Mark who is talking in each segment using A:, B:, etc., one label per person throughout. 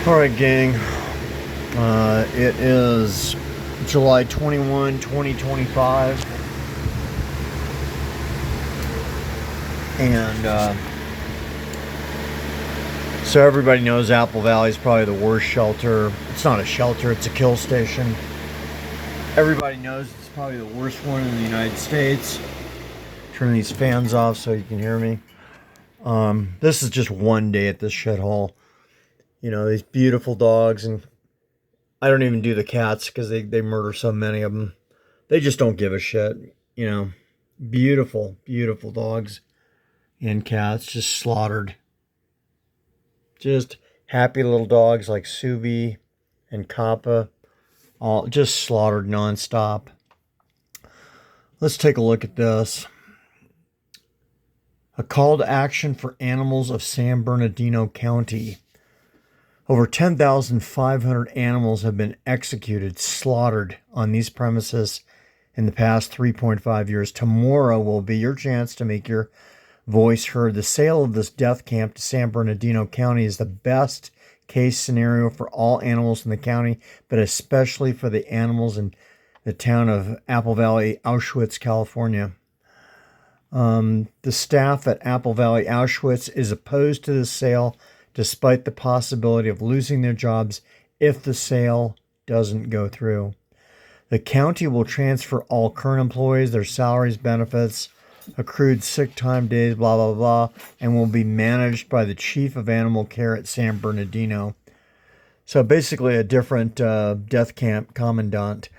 A: Alright, gang. It is July 21, 2025. And so everybody knows Apple Valley is probably the worst shelter. It's not a shelter, it's a kill station. Everybody knows it's probably the worst one in the United States. Turn these fans off so you can hear me. This is just one day at this shithole. You know, these beautiful dogs, and I don't even do the cats because they murder so many of them. They just don't give a shit, you know. Beautiful, beautiful dogs and cats just slaughtered. Just happy little dogs like Subi and Kappa, all just slaughtered nonstop. Let's take a look at this. A call to action for animals of San Bernardino County. Over 10,500 animals have been executed, slaughtered on these premises in the past 3.5 years. Tomorrow will be your chance to make your voice heard. The sale of this death camp to San Bernardino County is the best case scenario for all animals in the county, but especially for the animals in the town of Apple Valley, Auschwitz, California. The staff at Apple Valley, Auschwitz is opposed to the sale, despite the possibility of losing their jobs if the sale doesn't go through. The county will transfer all current employees, their salaries, benefits, accrued sick time days, blah, blah, blah, and will be managed by the chief of animal care at San Bernardino. So basically a different death camp commandant.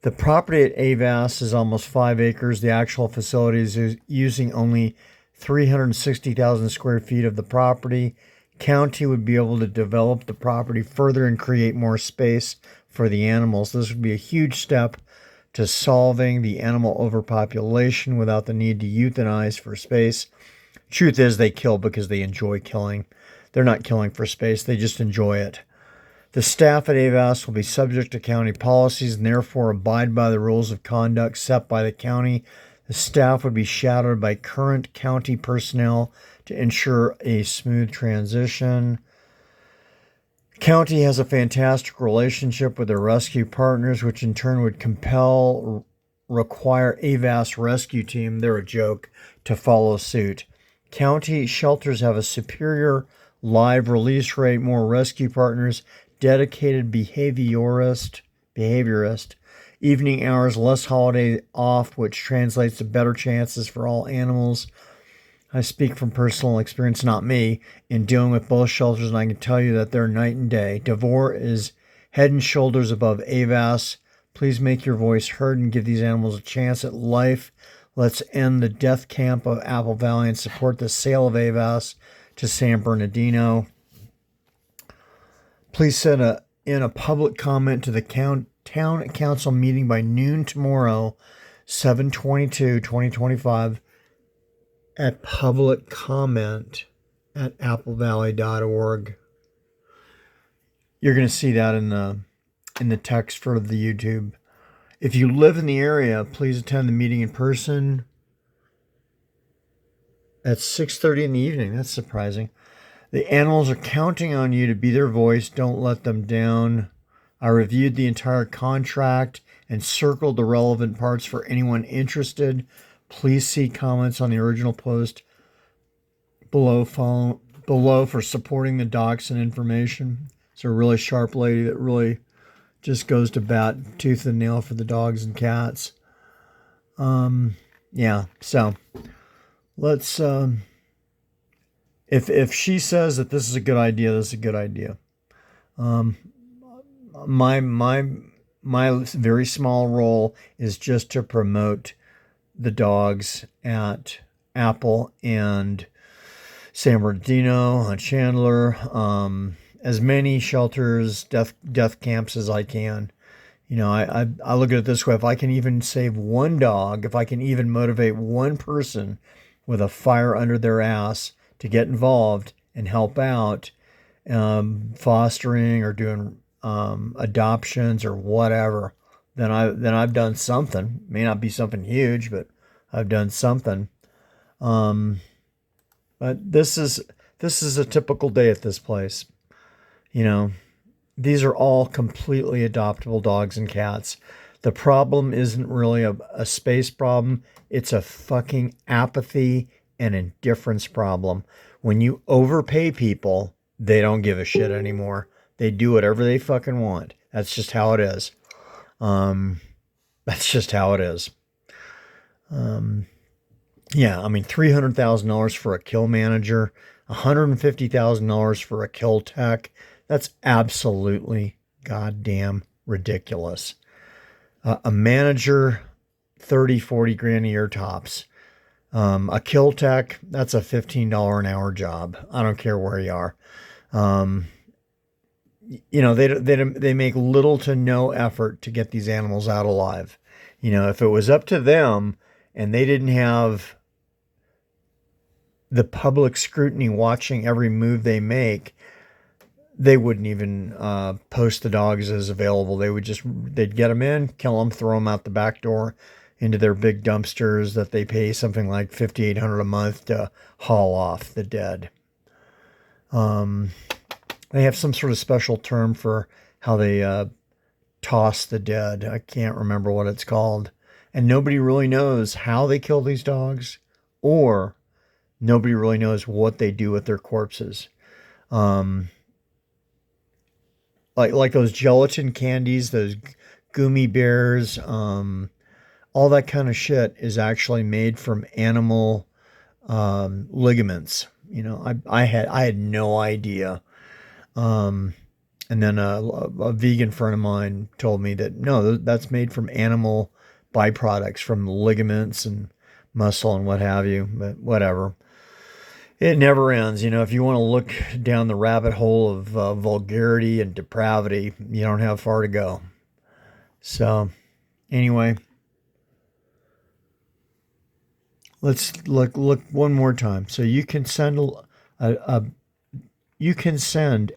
A: The property at AVAS is almost 5 acres. The actual facility is using only 360,000 square feet of the property. County would be able to develop the property further and create more space for the animals. This would be a huge step to solving the animal overpopulation without the need to euthanize for space. Truth is, they kill because they enjoy killing. They're not killing for space, they just enjoy it. The staff at AVAS will be subject to county policies and therefore abide by the rules of conduct set by the county. The staff would be shadowed by current county personnel to ensure a smooth transition. County has a fantastic relationship with their rescue partners, which in turn would require AVAS rescue team, they're a joke, to follow suit. County shelters have a superior live release rate, more rescue partners, dedicated behaviorist, evening hours, less holiday off, which translates to better chances for all animals. I speak from personal experience, not me, in dealing with both shelters, and I can tell you that they're night and day. DeVore is head and shoulders above AVAS. Please make your voice heard and give these animals a chance at life. Let's end the death camp of Apple Valley and support the sale of AVAS to San Bernardino. Please send in a public comment to the town council meeting by noon tomorrow, 7/22/2025. At public comment at applevalley.org. You're going to see that in the text for the YouTube. If you live in the area, please attend the meeting in person at 6:30 in the evening. That's surprising. The animals are counting on you to be their voice. Don't let them down. I reviewed the entire contract and circled the relevant parts for anyone interested. Please see comments on the original post below for supporting the docs and information. It's a really sharp lady that really just goes to bat tooth and nail for the dogs and cats. Yeah, so let's if she says that this is a good idea, this is a good idea. My very small role is just to promote the dogs at Apple and San Bernardino, Chandler, as many shelters, death camps as I can. You know, I look at it this way: if I can even save one dog, if I can even motivate one person with a fire under their ass to get involved and help out, fostering or doing adoptions or whatever, then I've done something. May not be something huge, but I've done something. But this is a typical day at this place. You know, these are all completely adoptable dogs and cats. The problem isn't really a space problem. It's a fucking apathy and indifference problem. When you overpay people, they don't give a shit anymore. They do whatever they fucking want. That's just how it is. That's just how it is. Yeah, I mean, $300,000 for a kill manager, $150,000 for a kill tech. That's absolutely goddamn ridiculous. A manager, 30, 40 grand a year tops. A kill tech, that's a $15 an hour job. I don't care where you are. They make little to no effort to get these animals out alive. If it was up to them and they didn't have the public scrutiny watching every move they make, they wouldn't even post the dogs as available. They'd get them in, kill them, throw them out the back door into their big dumpsters that they pay something like $5,800 a month to haul off the dead. They have some sort of special term for how they toss the dead. I can't remember what it's called. And nobody really knows how they kill these dogs, or nobody really knows what they do with their corpses. Like those gelatin candies, those gummy bears, all that kind of shit is actually made from animal ligaments. I had no idea. And then a vegan friend of mine told me that no, that's made from animal byproducts, from ligaments and muscle and what have you. But whatever. It never ends. If you want to look down the rabbit hole of vulgarity and depravity, you don't have far to go. So, anyway, let's look one more time. So you can send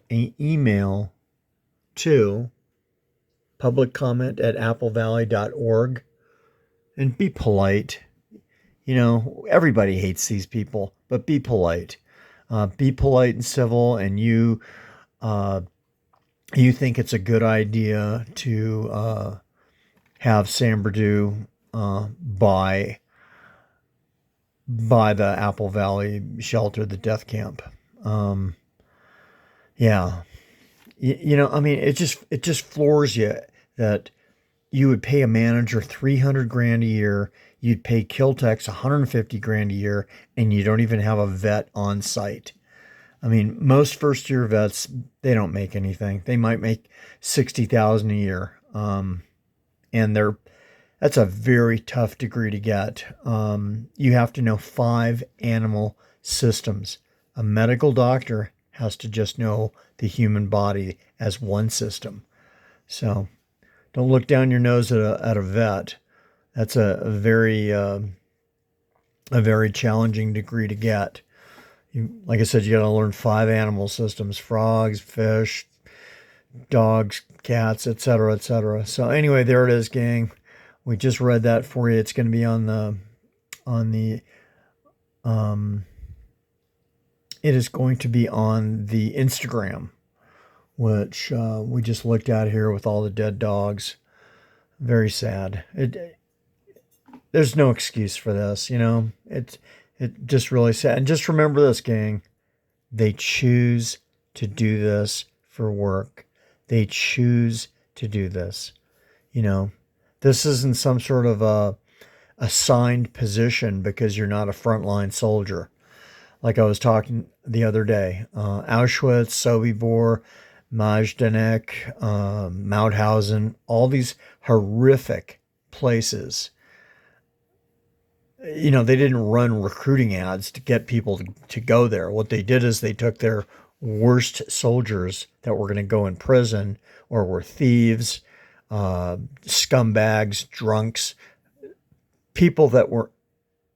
A: an email to publiccomment@applevalley.org and be polite. Everybody hates these people, but be polite. Be polite and civil, and you think it's a good idea to have Sam Berdoo buy the Apple Valley shelter, the death camp. Yeah. It just floors you that you would pay a manager 300 grand a year. You'd pay kill techs 150 grand a year, and you don't even have a vet on site. Most first year vets, they don't make anything. They might make 60,000 a year. And that's a very tough degree to get. You have to know 5 animal systems. A medical doctor has to just know the human body as one system. So don't look down your nose at a vet. That's a very challenging degree to get. Like I said, you got to learn 5 animal systems: frogs, fish, dogs, cats, etc., etc. So anyway, there it is, gang. We just read that for you. It's going to be on the it is going to be on the Instagram, which we just looked at here with all the dead dogs. Very sad. There's no excuse for this, It just really sad. And just remember this, gang. They choose to do this for work. They choose to do this. This isn't some sort of a assigned position because you're not a frontline soldier. Like I was talking the other day, Auschwitz, Sobibor, Majdanek, Mauthausen, all these horrific places. They didn't run recruiting ads to get people to go there. What they did is they took their worst soldiers that were going to go in prison or were thieves, scumbags, drunks, people that were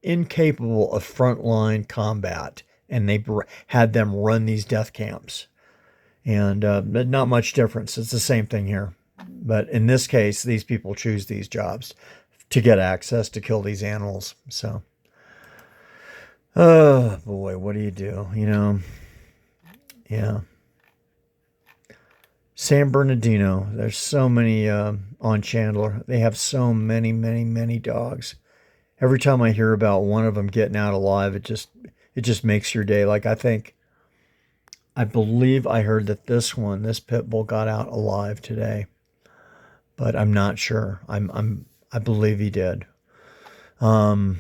A: incapable of frontline combat, and they had them run these death camps. And not much difference. It's the same thing here. But in this case, these people choose these jobs to get access to kill these animals. So, oh boy, what do? Yeah. San Bernardino. There's so many on Chandler. They have so many, many, many dogs. Every time I hear about one of them getting out alive, it just makes your day. Like I believe I heard that this pit bull got out alive today, but I'm not sure. I believe he did. The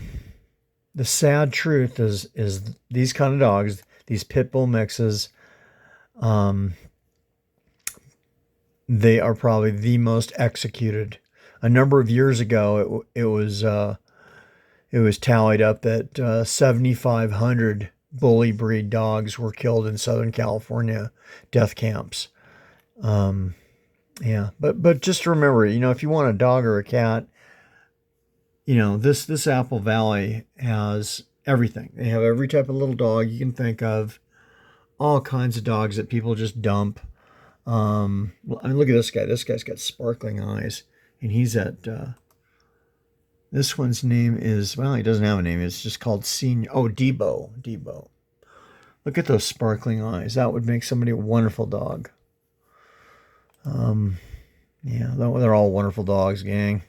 A: sad truth is these kind of dogs, these pit bull mixes, they are probably the most executed. A number of years ago, it was tallied up that 7,500 bully breed dogs were killed in Southern California death camps. Yeah, but just remember, if you want a dog or a cat, this Apple Valley has everything. They have every type of little dog you can think of, all kinds of dogs that people just dump. Well, I mean, look at this guy. This guy's got sparkling eyes, and he's at. This one's name is, well, he doesn't have a name. It's just called Senior. Oh, Debo. Debo. Look at those sparkling eyes. That would make somebody a wonderful dog. Yeah, they're all wonderful dogs, gang.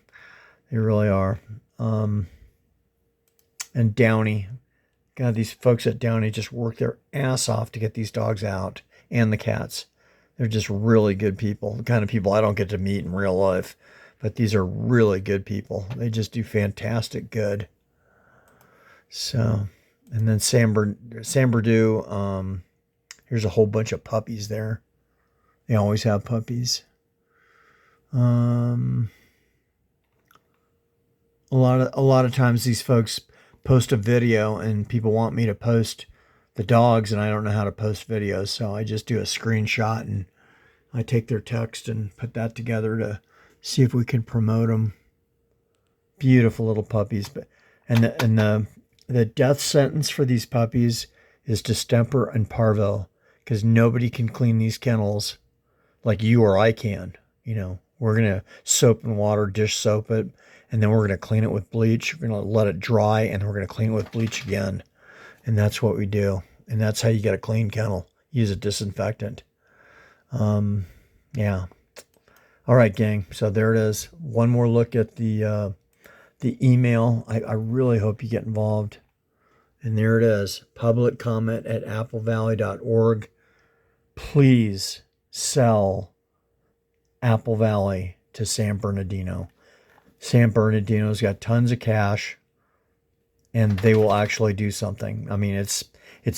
A: They really are. And Downey. God, these folks at Downey just work their ass off to get these dogs out, and the cats. They're just really good people. The kind of people I don't get to meet in real life. But these are really good people. They just do fantastic good. So, and then San Berdoo, here's a whole bunch of puppies there. They always have puppies. A lot of times these folks post a video and people want me to post the dogs, and I don't know how to post videos, so I just do a screenshot and I take their text and put that together to see if we can promote them. Beautiful little puppies, and the death sentence for these puppies is distemper and parvo, because nobody can clean these kennels like you or I can. We're gonna soap and water, dish soap it, and then we're gonna clean it with bleach. We're gonna let it dry, and we're gonna clean it with bleach again, and that's what we do. And that's how you get a clean kennel. Use a disinfectant. Yeah. All right, gang. So there it is. One more look at the email. I really hope you get involved. And there it is. Public comment at applevalley.org. Please sell Apple Valley to San Bernardino. San Bernardino's got tons of cash, and they will actually do something. I mean, it's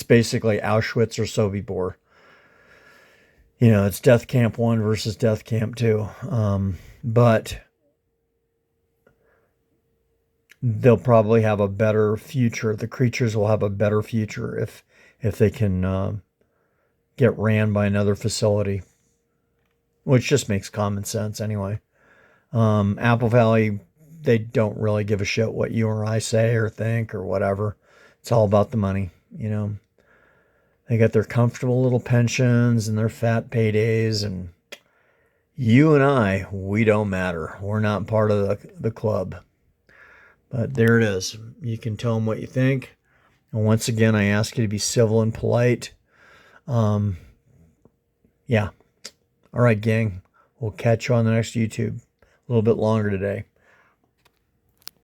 A: basically Auschwitz or Sobibor. It's Death Camp 1 versus Death Camp 2. But they'll probably have a better future. The creatures will have a better future if they can get ran by another facility, which just makes common sense anyway. Apple Valley, they don't really give a shit what you or I say or think or whatever. It's all about the money, They got their comfortable little pensions and their fat paydays, and you and I, we don't matter. We're not part of the club. But there it is. You can tell them what you think. And once again, I ask you to be civil and polite. Yeah. All right, gang. We'll catch you on the next YouTube. A little bit longer today.